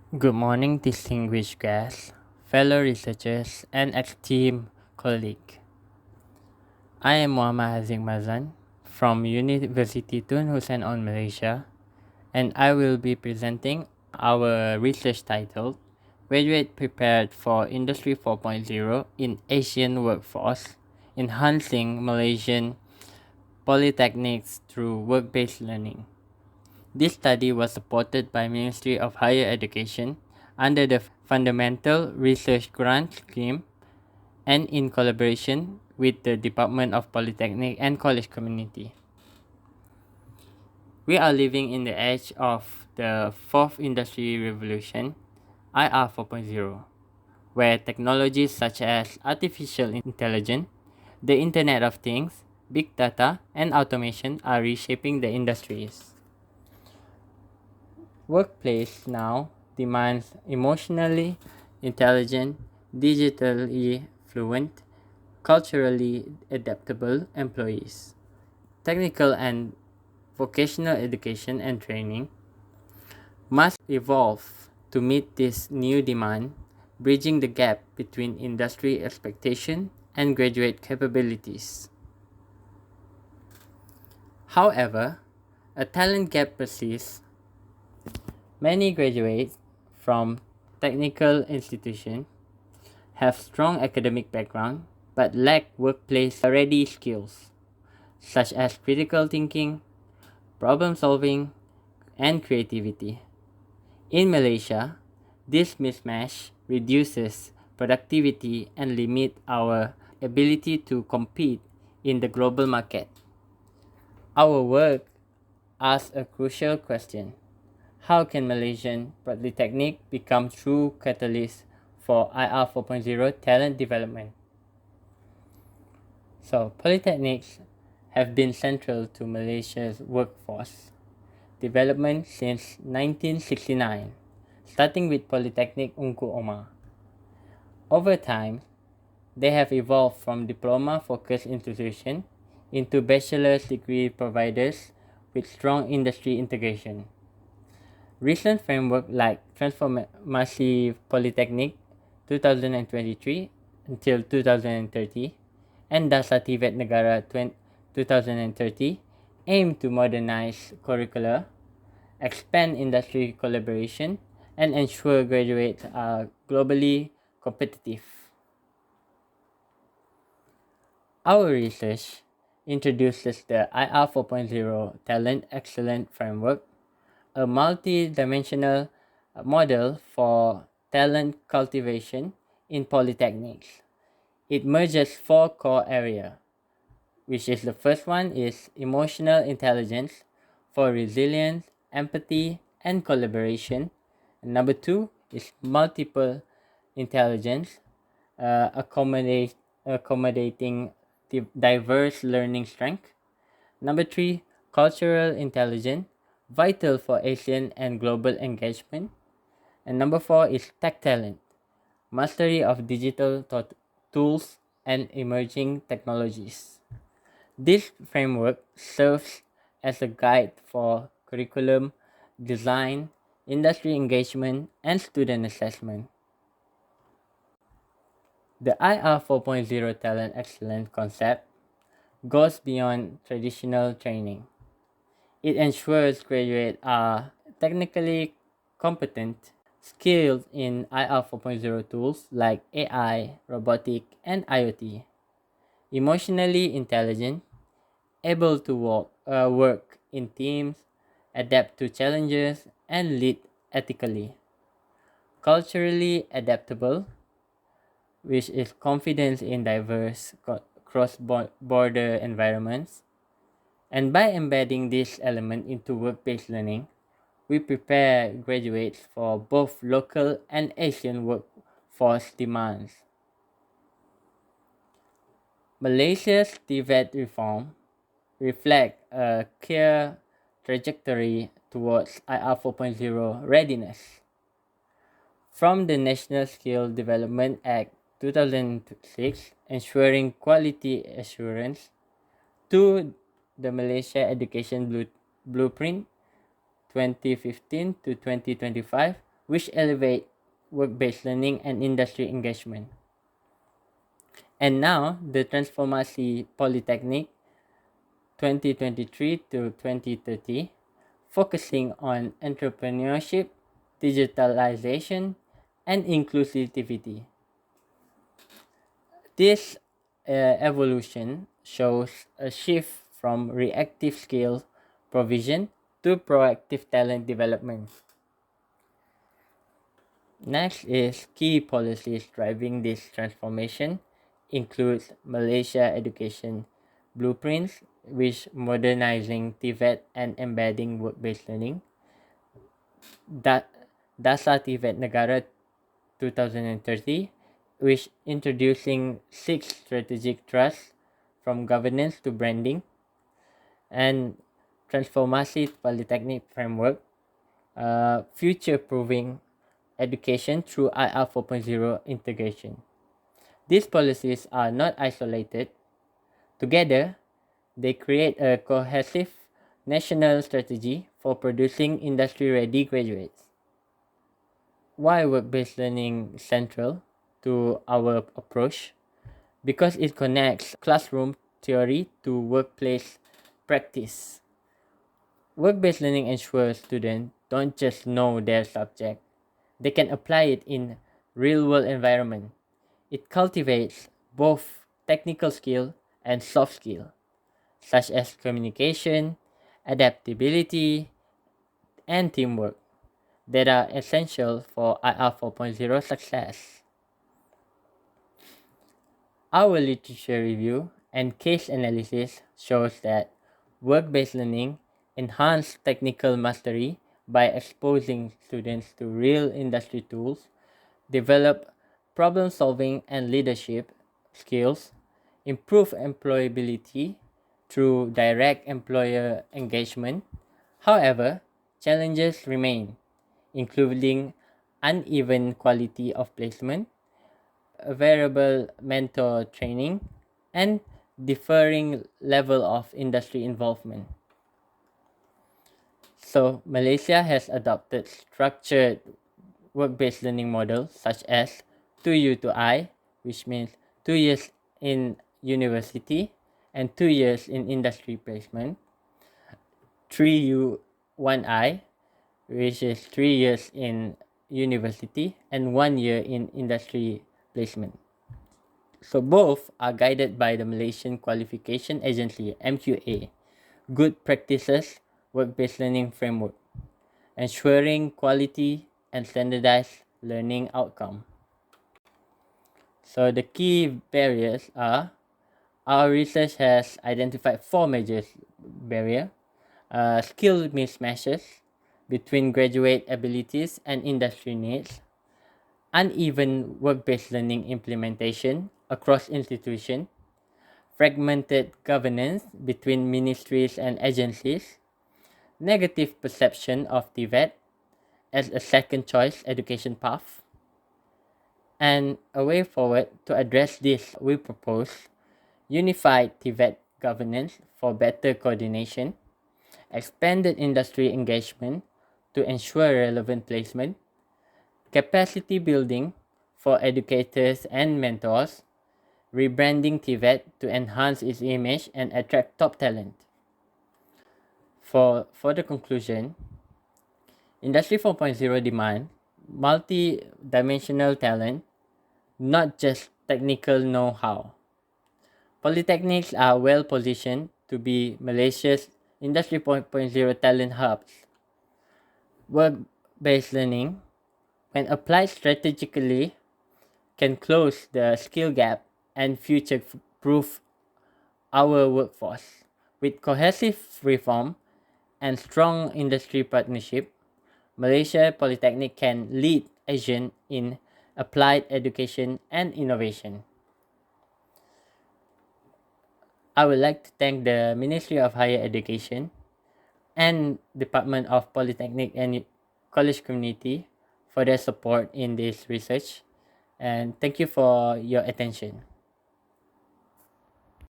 Good morning, distinguished guests, fellow researchers, and esteemed colleagues. I am Muhammad Haziq Mazlan from Universiti Tun Hussein on Malaysia, and I will be presenting our research titled Graduate Prepared for Industry 4.0 in Asian Workforce, Enhancing Malaysian Polytechnics Through Work-Based Learning. This study was supported by Ministry of Higher Education under the Fundamental Research Grant Scheme and in collaboration with the Department of Polytechnic and College Community. We are living in the age of the fourth industry revolution, IR 4.0, where technologies such as artificial intelligence, the Internet of Things, big data, and automation are reshaping the industries. Workplace now demands emotionally intelligent, digitally fluent, culturally adaptable employees. Technical and vocational education and training must evolve to meet this new demand, bridging the gap between industry expectation and graduate capabilities. However, a talent gap persists. Many graduates from technical institutions have strong academic background but lack workplace-ready skills such as critical thinking, problem solving, and creativity. In Malaysia, this mismatch reduces productivity and limits our ability to compete in the global market. Our work asks a crucial question. How can Malaysian Polytechnic become true catalyst for IR 4.0 talent development? So, polytechnics have been central to Malaysia's workforce development since 1969, starting with Polytechnic Ungku Omar. Over time, they have evolved from diploma-focused institutions into bachelor's degree providers with strong industry integration. Recent framework like Transformasi Polytechnic 2023 until 2030 and Dasar Tibet Negara 2030 aim to modernize curricula, expand industry collaboration, and ensure graduates are globally competitive. Our research introduces the IR 4.0 Talent Excellence Framework, a multi-dimensional model for talent cultivation in polytechnics. It merges four core areas, which is the first one is emotional intelligence for resilience, empathy, and collaboration. And number two is multiple intelligence, accommodating diverse learning strength. Number three, cultural intelligence, vital for ASEAN and global engagement. And number four is tech talent, mastery of digital tools and emerging technologies. This framework serves as a guide for curriculum design, industry engagement, and student assessment. The IR 4.0 Talent Excellence concept goes beyond traditional training. It ensures graduates are technically competent, skilled in IR 4.0 tools like AI, robotic, and IoT, emotionally intelligent, able to work in teams, adapt to challenges, and lead ethically, culturally adaptable, which is confidence in diverse cross-border environments. And by embedding this element into work-based learning, we prepare graduates for both local and Asian workforce demands. Malaysia's TVET reform reflect a clear trajectory towards IR 4.0 readiness. From the National Skill Development Act 2006, ensuring quality assurance, to the Malaysia Education Blueprint 2015 to 2025, which elevate work-based learning and industry engagement. And now, the Transformasi Polytechnic 2023 to 2030, focusing on entrepreneurship, digitalization, and inclusivity. This evolution shows a shift from reactive skill provision to proactive talent development. Next is key policies driving this transformation includes Malaysia Education Blueprints, which modernizing TVET and embedding work-based learning. Dasar TVET Negara 2030, which introducing 6 strategic thrusts from governance to branding, and Transformasi Polytechnic Framework, future-proofing education through IR 4.0 integration. These policies are not isolated. Together, they create a cohesive national strategy for producing industry-ready graduates. Why work-based learning is central to our approach? Because it connects classroom theory to workplace practice. Work-based learning ensures students don't just know their subject, they can apply it in real-world environment. It cultivates both technical skill and soft skill, such as communication, adaptability, and teamwork that are essential for IR 4.0 success. Our literature review and case analysis shows that work-based learning enhances technical mastery by exposing students to real industry tools, develop problem-solving and leadership skills, improve employability through direct employer engagement. However, challenges remain, including uneven quality of placement, variable mentor training, and differing level of industry involvement. So, Malaysia has adopted structured work-based learning models such as 2U to I, which means 2 years in university and 2 years in industry placement, 3U 1I, which is 3 years in university and 1 year in industry placement. So both are guided by the Malaysian Qualification Agency MQA, Good Practices Work-Based Learning Framework, ensuring quality and standardized learning outcome. So the key barriers are, our research has identified 4 major barriers. Skill mismatches between graduate abilities and industry needs, uneven work-based learning implementation across institutions, fragmented governance between ministries and agencies, negative perception of TVET as a second choice education path. And a way forward to address this, we propose unified TVET governance for better coordination, expanded industry engagement to ensure relevant placement, capacity building for educators and mentors, rebranding TVET to enhance its image and attract top talent. For the conclusion, Industry 4.0 demand multi-dimensional talent, not just technical know-how. Polytechnics are well positioned to be Malaysia's Industry 4.0 talent hubs. Work-based learning, when applied strategically, can close the skill gap and future-proof our workforce. With cohesive reform and strong industry partnership, Malaysia Polytechnic can lead ASEAN in applied education and innovation. I would like to thank the Ministry of Higher Education and Department of Polytechnic and College Community for their support in this research, and thank you for your attention.